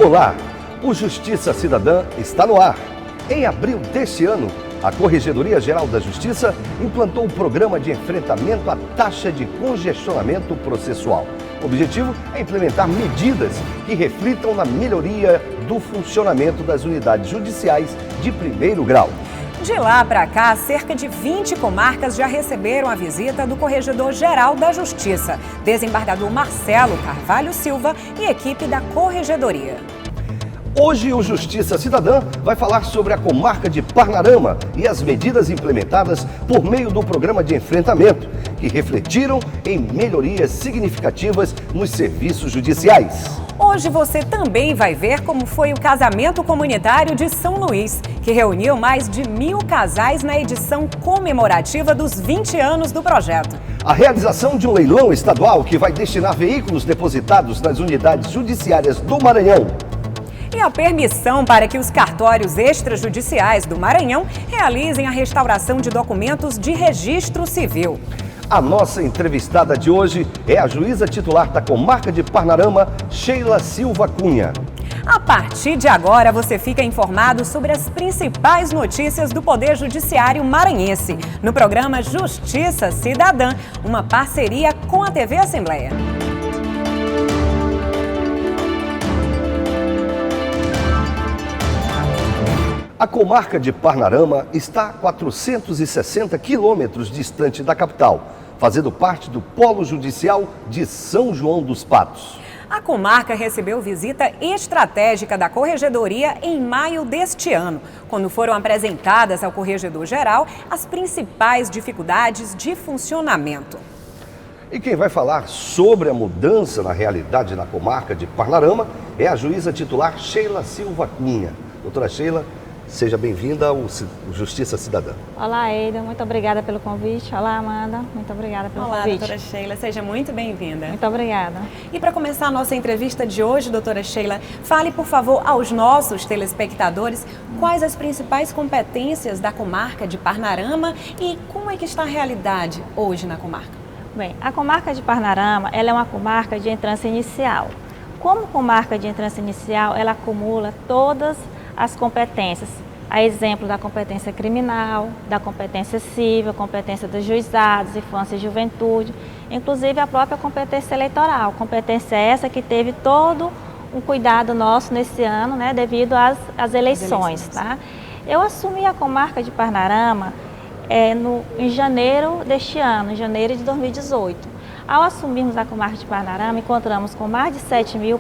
Olá, o Justiça Cidadã está no ar. Em abril deste ano, a Corregedoria Geral da Justiça implantou o programa de enfrentamento à taxa de congestionamento processual. O objetivo é implementar medidas que reflitam na melhoria do funcionamento das unidades judiciais de primeiro grau. De lá para cá, cerca de 20 comarcas já receberam a visita do Corregedor-Geral da Justiça, desembargador Marcelo Carvalho Silva e equipe da Corregedoria. Hoje o Justiça Cidadã vai falar sobre a comarca de Parnarama e as medidas implementadas por meio do programa de enfrentamento, que refletiram em melhorias significativas nos serviços judiciais. Hoje você também vai ver como foi o casamento comunitário de São Luís, que reuniu mais de 1000 casais na edição comemorativa dos 20 anos do projeto. A realização de um leilão estadual que vai destinar veículos depositados nas unidades judiciárias do Maranhão. E a permissão para que os cartórios extrajudiciais do Maranhão realizem a restauração de documentos de registro civil. A nossa entrevistada de hoje é a juíza titular da comarca de Parnarama, Sheila Silva Cunha. A partir de agora, você fica informado sobre as principais notícias do Poder Judiciário maranhense, no programa Justiça Cidadã, uma parceria com a TV Assembleia. A comarca de Parnarama está a 460 quilômetros distante da capital, fazendo parte do Polo Judicial de São João dos Patos. A comarca recebeu visita estratégica da Corregedoria em maio deste ano, quando foram apresentadas ao Corregedor-Geral as principais dificuldades de funcionamento. E quem vai falar sobre a mudança na realidade na comarca de Parnarama é a juíza titular Sheila Silva Cunha. Doutora Sheila, seja bem-vinda ao Justiça Cidadã. Olá, Eida. Muito obrigada pelo convite. Olá, Amanda. Muito obrigada pelo convite. Olá, doutora Sheila. Seja muito bem-vinda. Muito obrigada. E para começar a nossa entrevista de hoje, doutora Sheila, fale, por favor, aos nossos telespectadores quais as principais competências da comarca de Parnarama e como é que está a realidade hoje na comarca. Bem, a comarca de Parnarama, ela é uma comarca de entrância inicial. Como comarca de entrância inicial, ela acumula todas as competências, a exemplo da competência criminal, da competência civil, competência dos juizados, infância e juventude, inclusive a própria competência eleitoral, competência essa que teve todo um cuidado nosso nesse ano, né, devido às eleições. Tá? Eu assumi a comarca de Parnarama em janeiro deste ano, em janeiro de 2018. Ao assumirmos a comarca de Parnarama, encontramos com mais de 7.000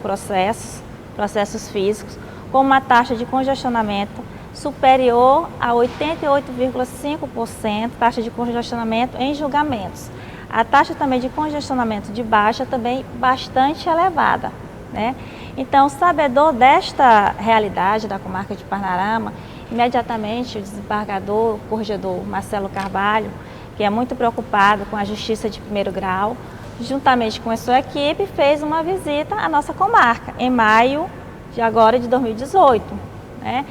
processos físicos, com uma taxa de congestionamento superior a 88,5%, taxa de congestionamento em julgamentos. A taxa também de congestionamento de baixa também bastante elevada, né? Então, sabedor desta realidade da comarca de Parnarama, imediatamente o desembargador, o corregedor Marcelo Carvalho, que é muito preocupado com a justiça de primeiro grau, juntamente com a sua equipe, fez uma visita à nossa comarca em maio de 2018, né?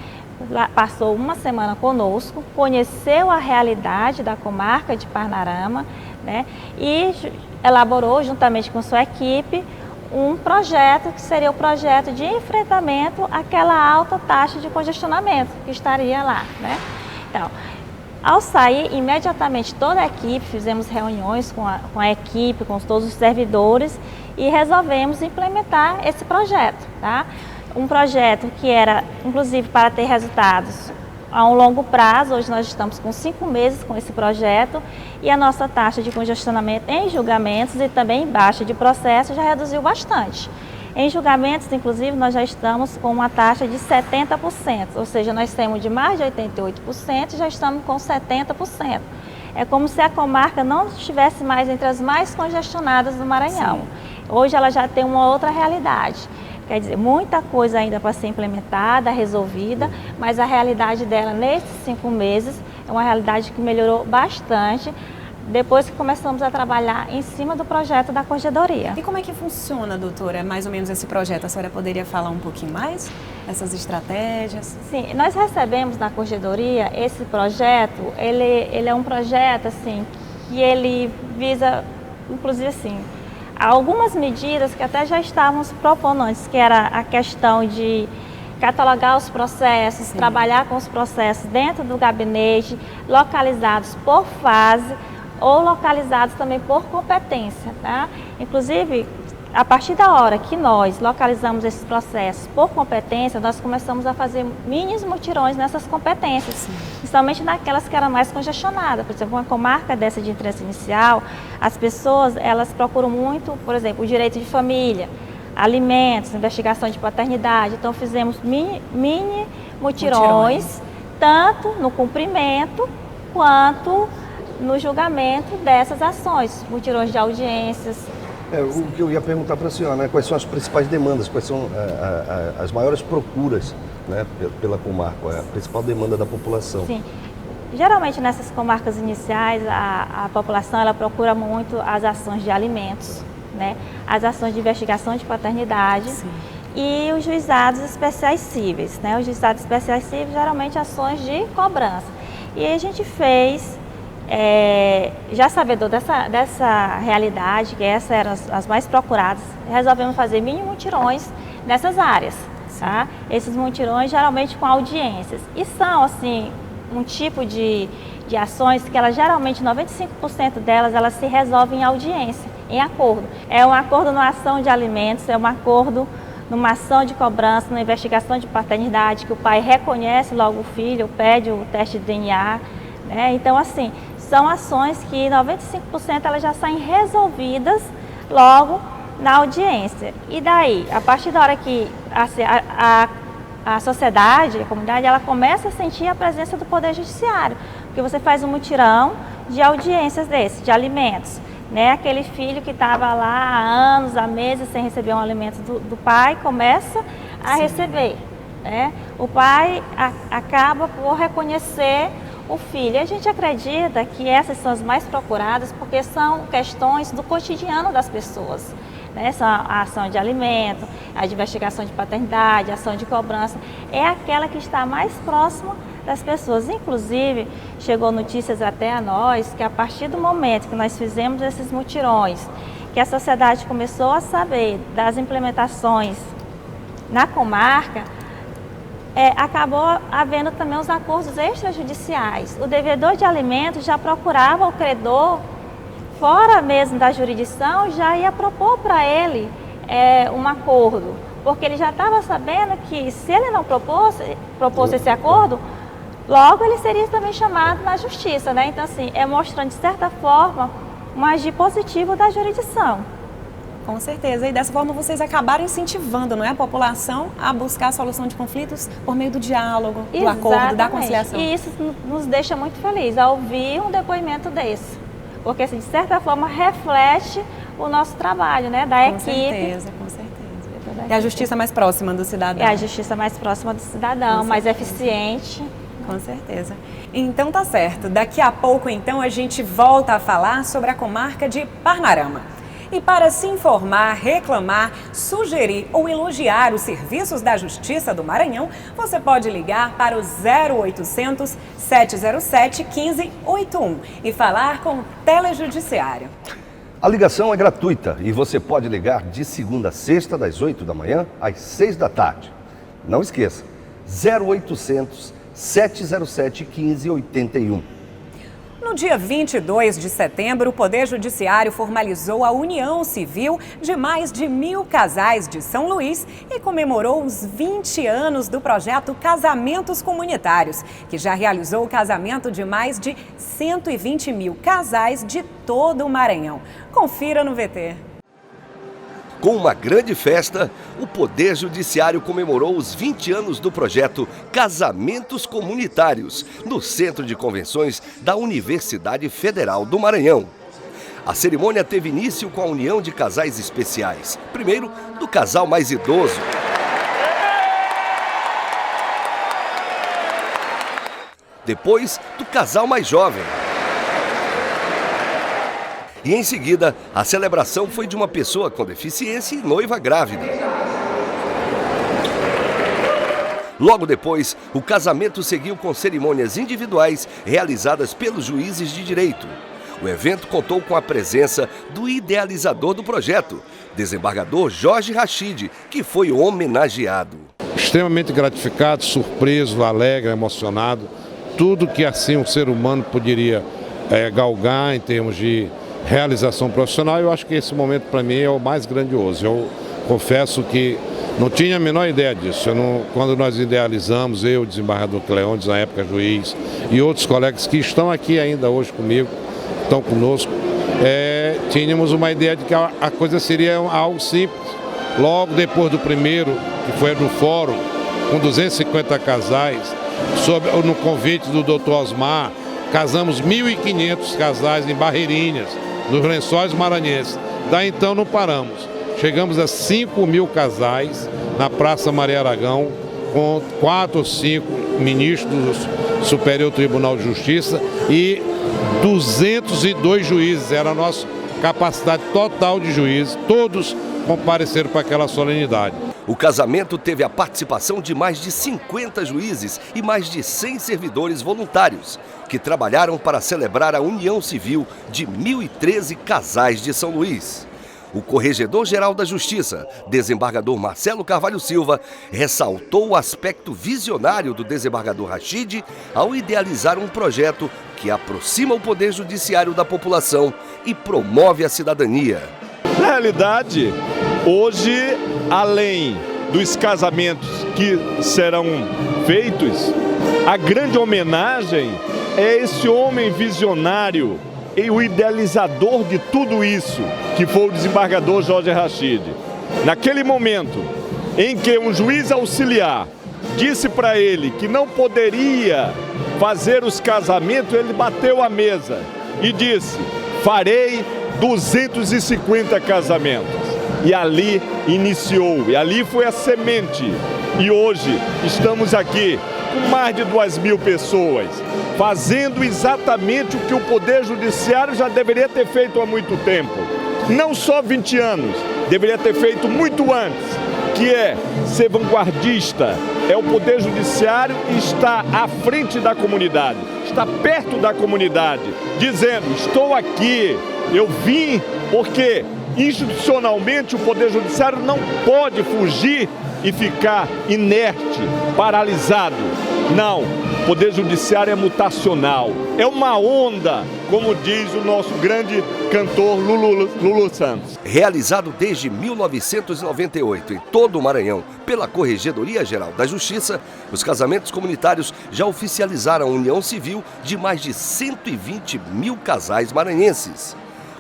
Passou uma semana conosco, conheceu a realidade da comarca de Parnarama, né? E elaborou, juntamente com sua equipe, um projeto que seria o projeto de enfrentamento àquela alta taxa de congestionamento que estaria lá, né? Então, ao sair, imediatamente toda a equipe, fizemos reuniões com a equipe, com todos os servidores e resolvemos implementar esse projeto, tá? Um projeto que era, inclusive, para ter resultados a um longo prazo. Hoje nós estamos com 5 meses com esse projeto e a nossa taxa de congestionamento em julgamentos e também em baixa de processo já reduziu bastante. Em julgamentos, inclusive, nós já estamos com uma taxa de 70%, ou seja, nós temos de mais de 88% e já estamos com 70%. É como se a comarca não estivesse mais entre as mais congestionadas do Maranhão. Sim. Hoje ela já tem uma outra realidade. Quer dizer, muita coisa ainda para ser implementada, resolvida, mas a realidade dela nesses 5 meses é uma realidade que melhorou bastante depois que começamos a trabalhar em cima do projeto da Corregedoria. E como é que funciona, doutora, mais ou menos esse projeto? A senhora poderia falar um pouquinho mais dessas estratégias? Sim, nós recebemos da Corregedoria esse projeto, ele é um projeto assim, que ele visa, inclusive assim, algumas medidas que até já estávamos propondo antes, que era a questão de catalogar os processos, sim, trabalhar com os processos dentro do gabinete, localizados por fase ou localizados também por competência, tá? Inclusive, a partir da hora que nós localizamos esses processos por competência, nós começamos a fazer mini mutirões nessas competências, sim, principalmente naquelas que eram mais congestionadas. Por exemplo, uma comarca dessa de interesse inicial, as pessoas, elas procuram muito, por exemplo, o direito de família, alimentos, investigação de paternidade. Então, fizemos mini mutirões, tanto no cumprimento quanto no julgamento dessas ações, mutirões de audiências. O que eu ia perguntar para a senhora, né? Quais são as principais demandas, quais são as maiores procuras, né, pela comarca, a principal demanda da população? Sim. Geralmente nessas comarcas iniciais, a população ela procura muito as ações de alimentos, né, as ações de investigação de paternidade, sim, e os juizados especiais cíveis, né? Os juizados especiais cíveis geralmente ações de cobrança. E a gente fez, já sabedor dessa realidade, que essas eram as mais procuradas, resolvemos fazer mini mutirões nessas áreas, tá? Esses mutirões geralmente com audiências, e são assim um tipo de ações que elas geralmente 95% delas elas se resolvem em audiência, em acordo. É um acordo numa ação de alimentos, é um acordo numa ação de cobrança, numa investigação de paternidade, que o pai reconhece logo o filho, pede o teste de DNA, né? Então, assim, são ações que 95% elas já saem resolvidas logo na audiência. E daí, a partir da hora que a sociedade, a comunidade, ela começa a sentir a presença do Poder Judiciário, porque você faz um mutirão de audiências desse, de alimentos, né? Aquele filho que estava lá há anos, há meses sem receber um alimento do pai, começa a sim, receber, né? O pai acaba por reconhecer o filho. E a gente acredita que essas são as mais procuradas porque são questões do cotidiano das pessoas, né? A ação de alimento, a de investigação de paternidade, a ação de cobrança, é aquela que está mais próxima das pessoas. Inclusive, chegou notícias até a nós que a partir do momento que nós fizemos esses mutirões, que a sociedade começou a saber das implementações na comarca, acabou havendo também os acordos extrajudiciais. O devedor de alimentos já procurava o credor, fora mesmo da jurisdição, já ia propor para ele um acordo, porque ele já estava sabendo que se ele não propôs esse acordo, logo ele seria também chamado na justiça, né? Então, assim, mostrando de certa forma um agir positivo da jurisdição. Com certeza, e dessa forma vocês acabaram incentivando, não é, a população a buscar a solução de conflitos por meio do diálogo, do exatamente, acordo, da conciliação. E isso nos deixa muito felizes ao ouvir um depoimento desse, porque assim, de certa forma reflete o nosso trabalho, né, da equipe. Com certeza. É a justiça mais próxima do cidadão. É a justiça mais próxima do cidadão, mais eficiente. Com certeza. Então tá certo, daqui a pouco então a gente volta a falar sobre a comarca de Parnarama. E para se informar, reclamar, sugerir ou elogiar os serviços da Justiça do Maranhão, você pode ligar para o 0800 707 1581 e falar com o Telejudiciário. A ligação é gratuita e você pode ligar de segunda a sexta, das 8 da manhã às 6 da tarde. Não esqueça, 0800 707 1581. No dia 22 de setembro, o Poder Judiciário formalizou a união civil de mais de 1.000 casais de São Luís e comemorou os 20 anos do projeto Casamentos Comunitários, que já realizou o casamento de mais de 120.000 casais de todo o Maranhão. Confira no VT. Com uma grande festa, o Poder Judiciário comemorou os 20 anos do projeto Casamentos Comunitários, no Centro de Convenções da Universidade Federal do Maranhão. A cerimônia teve início com a união de casais especiais. Primeiro, do casal mais idoso. Depois, do casal mais jovem. E em seguida, a celebração foi de uma pessoa com deficiência e noiva grávida. Logo depois, o casamento seguiu com cerimônias individuais realizadas pelos juízes de direito. O evento contou com a presença do idealizador do projeto, desembargador Jorge Rachid, que foi homenageado. Extremamente gratificado, surpreso, alegre, emocionado. Tudo que assim um ser humano poderia galgar em termos de realização profissional, eu acho que esse momento para mim é o mais grandioso. Eu confesso que não tinha a menor ideia disso. Quando nós idealizamos, eu, o desembargador Cleondes, na época juiz, e outros colegas que estão aqui ainda hoje comigo, estão conosco, tínhamos uma ideia de que a coisa seria algo simples. Logo depois do primeiro, que foi no fórum, com 250 casais, no convite do Dr. Osmar, casamos 1.500 casais em Barreirinhas, nos Lençóis Maranhenses. Daí então não paramos. Chegamos a 5.000 casais na Praça Maria Aragão, com 4 ou 5 ministros do Superior Tribunal de Justiça e 202 juízes. Era a nossa capacidade total de juízes, todos compareceram para aquela solenidade. O casamento teve a participação de mais de 50 juízes e mais de 100 servidores voluntários, que trabalharam para celebrar a união civil de 1.013 casais de São Luís. O Corregedor-Geral da Justiça, desembargador Marcelo Carvalho Silva, ressaltou o aspecto visionário do desembargador Rachid ao idealizar um projeto que aproxima o Poder Judiciário da população e promove a cidadania. Na realidade, hoje, além dos casamentos que serão feitos, a grande homenagem é esse homem visionário e o idealizador de tudo isso, que foi o desembargador Jorge Rachid. Naquele momento em que um juiz auxiliar disse para ele que não poderia fazer os casamentos, ele bateu a mesa e disse: farei 250 casamentos. E ali iniciou, e ali foi a semente. E hoje estamos aqui com mais de 2.000 pessoas, fazendo exatamente o que o Poder Judiciário já deveria ter feito há muito tempo. Não só 20 anos, deveria ter feito muito antes, que é ser vanguardista. É o Poder Judiciário estar à frente da comunidade, está perto da comunidade, dizendo: estou aqui, eu vim porque institucionalmente o Poder Judiciário não pode fugir e ficar inerte, paralisado. Não, o Poder Judiciário é mutacional, é uma onda, como diz o nosso grande cantor Lulu Santos. Realizado desde 1998 em todo o Maranhão pela Corregedoria-Geral da Justiça, os casamentos comunitários já oficializaram a união civil de mais de 120.000 casais maranhenses.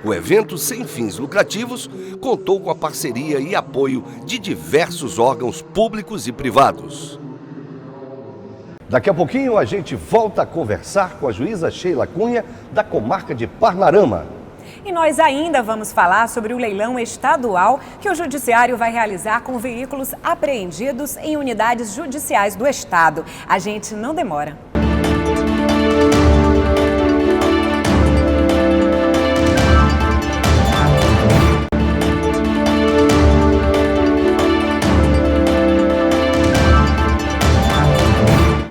O evento, sem fins lucrativos, contou com a parceria e apoio de diversos órgãos públicos e privados. Daqui a pouquinho a gente volta a conversar com a juíza Sheila Cunha, da comarca de Parnarama. E nós ainda vamos falar sobre o leilão estadual que o Judiciário vai realizar com veículos apreendidos em unidades judiciais do Estado. A gente não demora.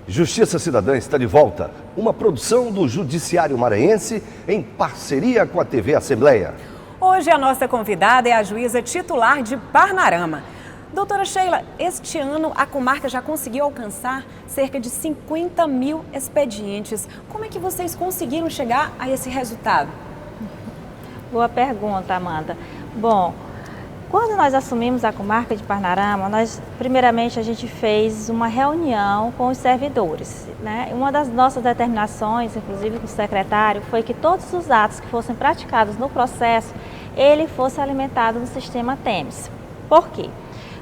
Justiça Cidadã está de volta, uma produção do Judiciário Maranhense em parceria com a TV Assembleia. Hoje a nossa convidada é a juíza titular de Parnarama. Doutora Sheila, este ano a comarca já conseguiu alcançar cerca de 50.000 expedientes. Como é que vocês conseguiram chegar a esse resultado? Boa pergunta, Amanda. Bom, quando nós assumimos a comarca de Parnarama, primeiramente a gente fez uma reunião com os servidores, né? Uma das nossas determinações, inclusive com o secretário, foi que todos os atos que fossem praticados no processo, ele fosse alimentado no sistema TEMS. Por quê?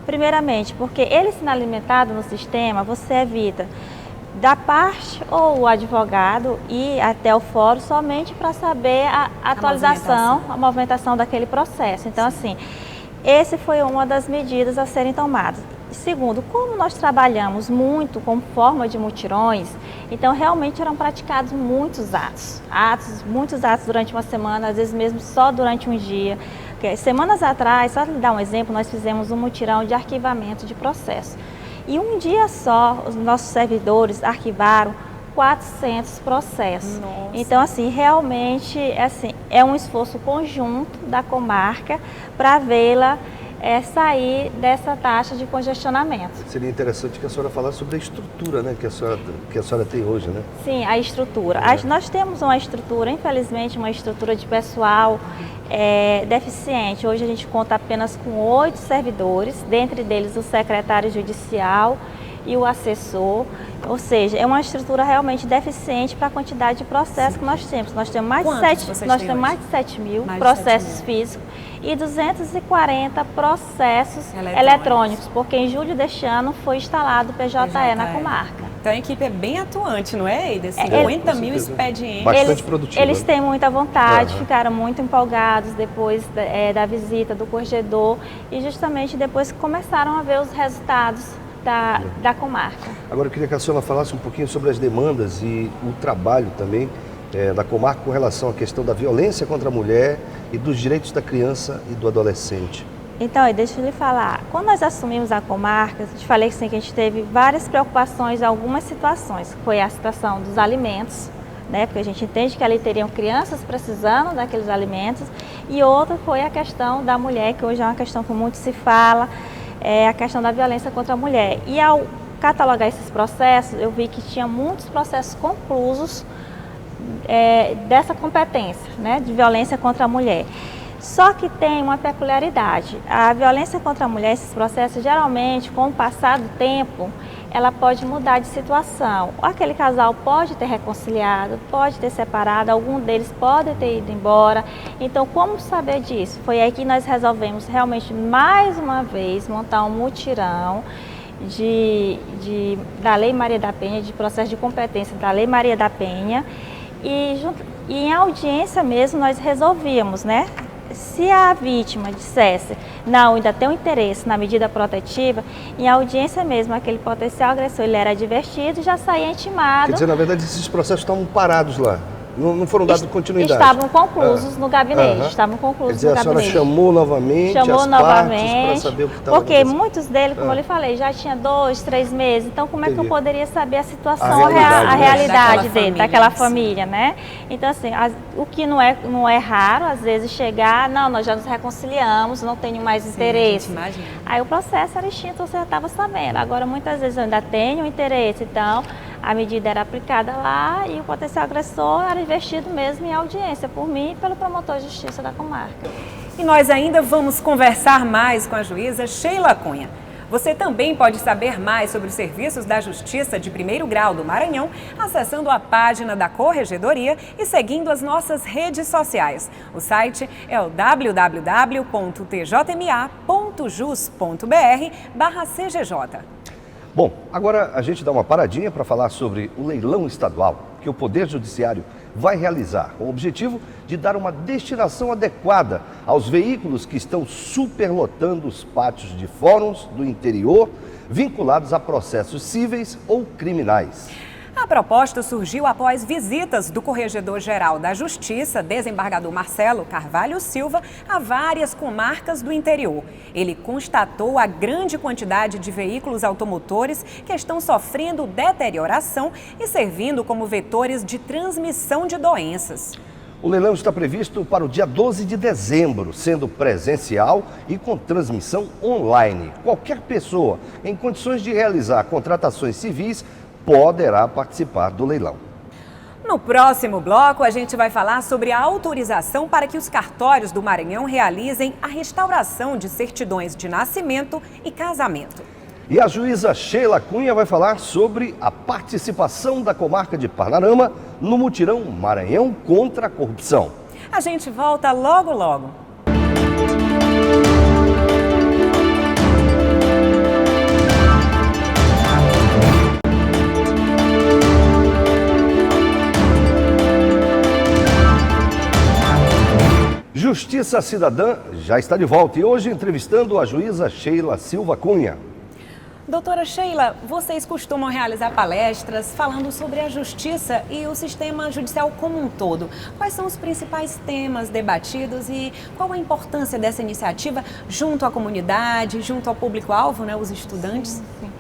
Primeiramente, porque ele sendo alimentado no sistema, você evita da parte ou o advogado ir até o fórum somente para saber a atualização, a movimentação daquele processo. Então, assim, essa foi uma das medidas a serem tomadas. Segundo, como nós trabalhamos muito com forma de mutirões, então realmente eram praticados muitos muitos atos durante uma semana, às vezes mesmo só durante um dia. Semanas atrás, só para dar um exemplo, nós fizemos um mutirão de arquivamento de processo. E um dia só, os nossos servidores arquivaram 400 processos. Nossa. Então, assim, realmente assim, é um esforço conjunto da comarca para vê-la sair dessa taxa de congestionamento. Seria interessante que a senhora falasse sobre a estrutura, né, que a senhora tem hoje, né? Sim, a estrutura. Nós temos uma estrutura, infelizmente, uma estrutura de pessoal deficiente. Hoje a gente conta apenas com 8 servidores, dentre deles o secretário judicial e o assessor, ou seja, é uma estrutura realmente deficiente para a quantidade de processos que nós temos. Nós temos mais de 7 mil processos físicos e 240 processos eletrônicos, porque em julho deste ano foi instalado o PJE na comarca. Então a equipe é bem atuante, não é, Eida? 50 mil expedientes. Bastante produtivo. Eles têm muita vontade, ficaram muito empolgados depois da visita do corregedor e justamente depois que começaram a ver os resultados da comarca. Agora eu queria que a senhora falasse um pouquinho sobre as demandas e o trabalho também da comarca com relação à questão da violência contra a mulher e dos direitos da criança e do adolescente. Então, deixa eu lhe falar, quando nós assumimos a comarca, eu te falei assim, que a gente teve várias preocupações em algumas situações. Foi a situação dos alimentos, né, porque a gente entende que ali teriam crianças precisando daqueles alimentos, e outra foi a questão da mulher, que hoje é uma questão que muito se fala, a questão da violência contra a mulher. E ao catalogar esses processos, eu vi que tinha muitos processos conclusos dessa competência, né, de violência contra a mulher. Só que tem uma peculiaridade. A violência contra a mulher, esses processos, geralmente, com o passar do tempo, ela pode mudar de situação. Aquele casal pode ter reconciliado, pode ter separado, algum deles pode ter ido embora. Então, como saber disso? Foi aí que nós resolvemos realmente, mais uma vez, montar um mutirão da Lei Maria da Penha, de processo de competência da Lei Maria da Penha. E em audiência mesmo nós resolvíamos, né? Se a vítima dissesse, não, ainda tem um interesse na medida protetiva, em audiência mesmo, aquele potencial agressor, ele era advertido e já saía intimado. Quer dizer, na verdade, esses processos estavam parados lá, não foram dados continuidade. Estavam conclusos no gabinete, estavam conclusos no gabinete. Quer dizer, a senhora chamou novamente as partes para saber o que estava porque muitos deles, como eu lhe falei, já tinha 2, 3 meses, então como é que eu poderia saber a situação, a realidade dele, daquela família, né? Então, assim, o que não é raro, às vezes, chegar, não, nós já nos reconciliamos, não tenho mais interesse. Aí o processo era extinto, você já estava sabendo. Agora, muitas vezes eu ainda tenho interesse, então a medida era aplicada lá e o potencial agressor era investido mesmo em audiência por mim e pelo promotor de justiça da comarca. E nós ainda vamos conversar mais com a juíza Sheila Cunha. Você também pode saber mais sobre os serviços da Justiça de Primeiro Grau do Maranhão acessando a página da Corregedoria e seguindo as nossas redes sociais. O site é o www.tjma.jus.br/CGJ. Bom, agora a gente dá uma paradinha para falar sobre o leilão estadual que o Poder Judiciário vai realizar, com o objetivo de dar uma destinação adequada aos veículos que estão superlotando os pátios de fóruns do interior vinculados a processos cíveis ou criminais. A proposta surgiu após visitas do Corregedor-Geral da Justiça, desembargador Marcelo Carvalho Silva, a várias comarcas do interior. Ele constatou a grande quantidade de veículos automotores que estão sofrendo deterioração e servindo como vetores de transmissão de doenças. O leilão está previsto para o dia 12 de dezembro, sendo presencial e com transmissão online. Qualquer pessoa em condições de realizar contratações civis poderá participar do leilão. No próximo bloco, a gente vai falar sobre a autorização para que os cartórios do Maranhão realizem a restauração de certidões de nascimento e casamento. E a juíza Sheila Cunha vai falar sobre a participação da comarca de Parnarama no mutirão Maranhão contra a corrupção. A gente volta logo, logo. Justiça Cidadã já está de volta e hoje entrevistando a juíza Sheila Silva Cunha. Doutora Sheila, vocês costumam realizar palestras falando sobre a justiça e o sistema judicial como um todo. Quais são os principais temas debatidos e qual a importância dessa iniciativa junto à comunidade, junto ao público-alvo, né, os estudantes? Sim.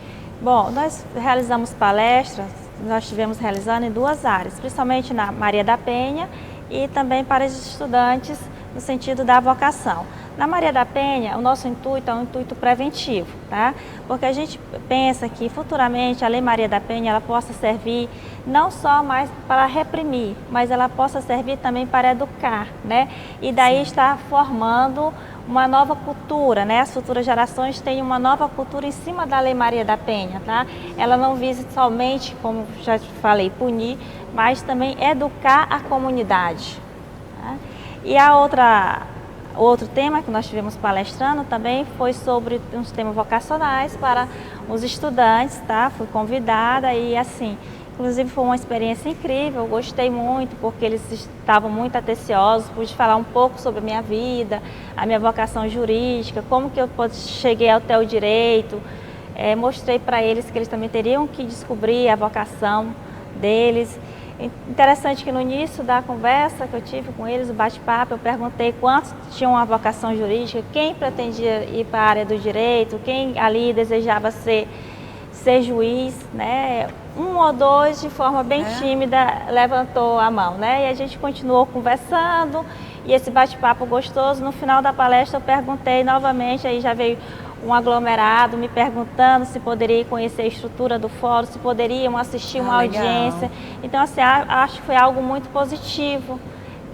Bom, nós realizamos palestras nós estivemos realizando em 2 áreas, principalmente na Maria da Penha e também para os estudantes no sentido da vocação. Na Maria da Penha, o nosso intuito é um intuito preventivo, tá? Porque a gente pensa que futuramente a Lei Maria da Penha ela possa servir não só mais para reprimir, mas ela possa servir também para educar, né? E daí está formando uma nova cultura, né? As futuras gerações têm uma nova cultura em cima da Lei Maria da Penha, tá? Ela não visa somente, como já falei, punir, mas também educar a comunidade, tá? E outro tema que nós tivemos palestrando também foi sobre uns temas vocacionais para os estudantes, tá? Fui convidada e assim, inclusive foi uma experiência incrível, eu gostei muito porque eles estavam muito atenciosos, pude falar um pouco sobre a minha vida, a minha vocação jurídica, como que eu cheguei até o direito, mostrei para eles que eles também teriam que descobrir a vocação deles. Interessante que no início da conversa que eu tive com eles, o bate-papo, eu perguntei quantos tinham uma vocação jurídica, quem pretendia ir para a área do direito, quem ali desejava ser juiz, né? 1 ou 2 de forma bem tímida levantou a mão, né? E a gente continuou conversando e esse bate-papo gostoso. No final da palestra eu perguntei novamente, aí já veio um aglomerado me perguntando se poderia conhecer a estrutura do fórum, se poderiam assistir uma audiência. Então, assim, acho que foi algo muito positivo,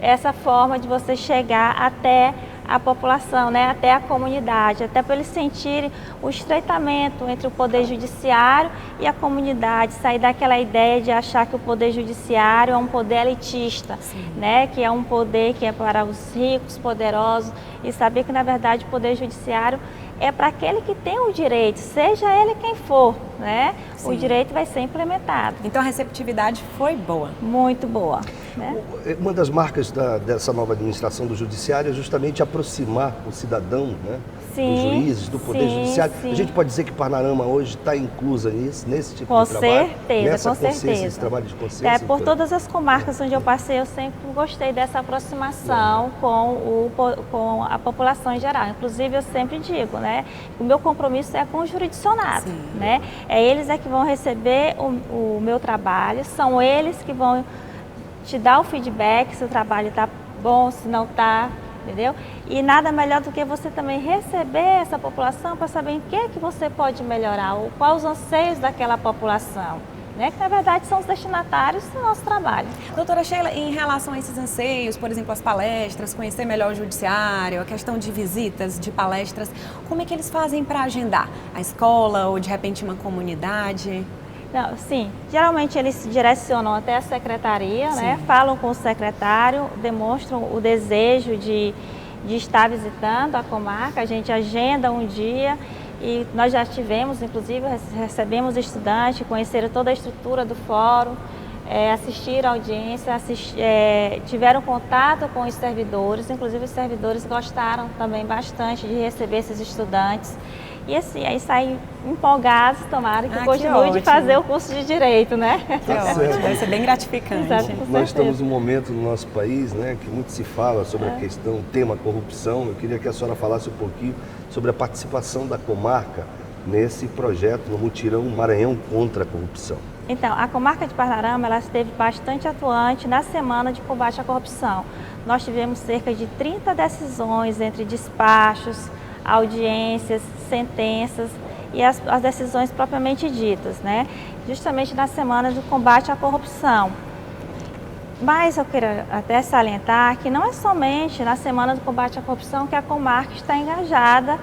essa forma de você chegar até a população, né, até a comunidade, até para eles sentirem o estreitamento entre o Poder Judiciário e a comunidade, sair daquela ideia de achar que o Poder Judiciário é um poder elitista, né, que é um poder que é para os ricos, poderosos, e saber que, na verdade, o Poder Judiciário é para aquele que tem o direito, seja ele quem for, né? O direito vai ser implementado. Então a receptividade foi boa. Muito boa, né? Uma das marcas dessa nova administração do Judiciário é justamente aproximar o cidadão, né? Dos juízes, do Poder Judiciário. A gente pode dizer que Parnarama hoje está inclusa nesse tipo de trabalho? Com certeza. Esse trabalho de consciência? Por todas as comarcas onde eu passei, eu sempre gostei dessa aproximação com a população em geral. Inclusive, eu sempre digo, né? O meu compromisso é com o jurisdicionado, né? Eles que vão receber o meu trabalho, são eles que vão te dar o feedback se o trabalho está bom, se não está, entendeu? E nada melhor do que você também receber essa população para saber em que você pode melhorar, ou quais os anseios daquela população, né? Que na verdade são os destinatários do nosso trabalho. Doutora Sheila, em relação a esses anseios, por exemplo, as palestras, conhecer melhor o judiciário, a questão de visitas, de palestras, como é que eles fazem para agendar? A escola ou de repente uma comunidade? Não, sim, geralmente eles se direcionam até a secretaria, né? Falam com o secretário, demonstram o desejo de estar visitando a comarca, a gente agenda um dia e nós já tivemos, inclusive, recebemos estudantes, conheceram toda a estrutura do fórum, assistiram a audiência, tiveram contato com os servidores, inclusive os servidores gostaram também bastante de receber esses estudantes. E assim, aí saem empolgados, tomara que continue de fazer o curso de Direito, né? Deve ser bem gratificante. Nós estamos num momento no nosso país, né, que muito se fala sobre a questão, o tema corrupção. Eu queria que a senhora falasse um pouquinho sobre a participação da comarca nesse projeto, no mutirão Maranhão contra a corrupção. Então, a comarca de Parnarama, ela esteve bastante atuante na semana de combate à corrupção. Nós tivemos cerca de 30 decisões entre despachos, audiências, sentenças e as decisões propriamente ditas, né? Justamente na semana do combate à corrupção. Mas eu quero até salientar que não é somente na semana do combate à corrupção que a comarca está engajada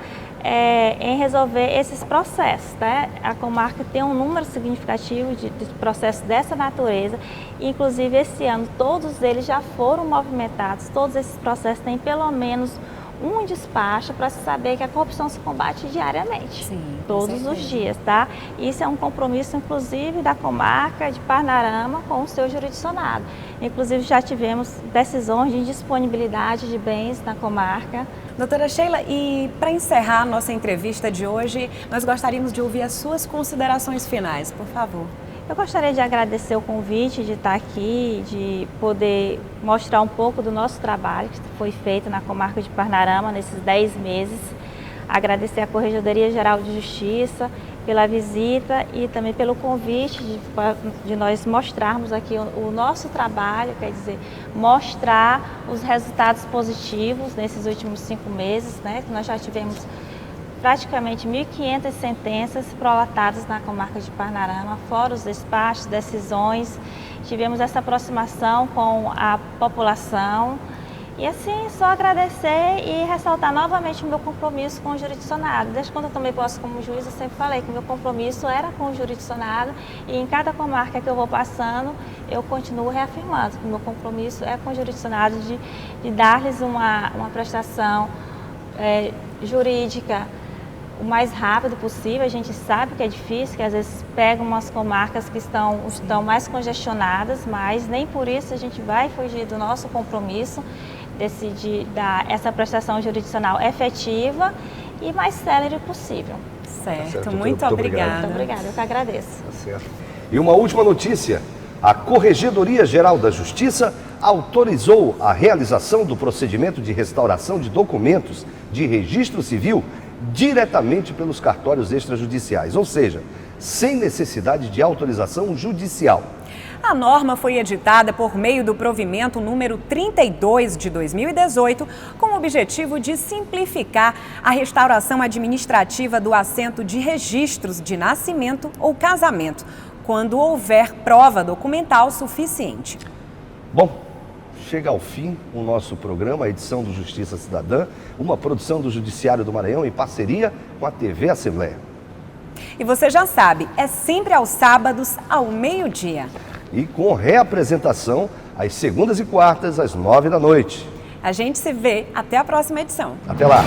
em resolver esses processos, né? A comarca tem um número significativo de processos dessa natureza, e inclusive esse ano todos eles já foram movimentados, todos esses processos têm pelo menos um despacho para se saber que a corrupção se combate diariamente, todos os dias, tá? Isso é um compromisso, inclusive, da comarca de Parnarama com o seu jurisdicionado. Inclusive, já tivemos decisões de indisponibilidade de bens na comarca. Doutora Sheila, e para encerrar a nossa entrevista de hoje, nós gostaríamos de ouvir as suas considerações finais, por favor. Eu gostaria de agradecer o convite de estar aqui, de poder mostrar um pouco do nosso trabalho que foi feito na comarca de Parnarama nesses 10 meses. Agradecer à Corregedoria Geral de Justiça, pela visita e também pelo convite de nós mostrarmos aqui o nosso trabalho, quer dizer, mostrar os resultados positivos nesses últimos 5 meses, né? Nós já tivemos praticamente 1.500 sentenças prolatadas na comarca de Parnarama, fora os despachos, decisões. Tivemos essa aproximação com a população. E assim, só agradecer e ressaltar novamente o meu compromisso com o jurisdicionado. Desde quando eu tomei posse como juiz, eu sempre falei que o meu compromisso era com o jurisdicionado e em cada comarca que eu vou passando, eu continuo reafirmando que o meu compromisso é com o jurisdicionado de dar-lhes uma prestação jurídica o mais rápido possível. A gente sabe que é difícil, que às vezes pega umas comarcas que estão mais congestionadas, mas nem por isso a gente vai fugir do nosso compromisso de dar essa prestação jurisdicional efetiva e mais célere possível. Certo, muito obrigada. Muito obrigada, eu que agradeço. Tá certo. E uma última notícia: a Corregedoria Geral da Justiça autorizou a realização do procedimento de restauração de documentos de registro civil diretamente pelos cartórios extrajudiciais, ou seja, sem necessidade de autorização judicial. A norma foi editada por meio do provimento número 32 de 2018, com o objetivo de simplificar a restauração administrativa do assento de registros de nascimento ou casamento, quando houver prova documental suficiente. Bom, chega ao fim o nosso programa, a edição do Justiça Cidadã, uma produção do Judiciário do Maranhão em parceria com a TV Assembleia. E você já sabe, é sempre aos sábados, ao meio-dia. E com reapresentação às segundas e quartas, às 9 da noite. A gente se vê até a próxima edição. Até lá!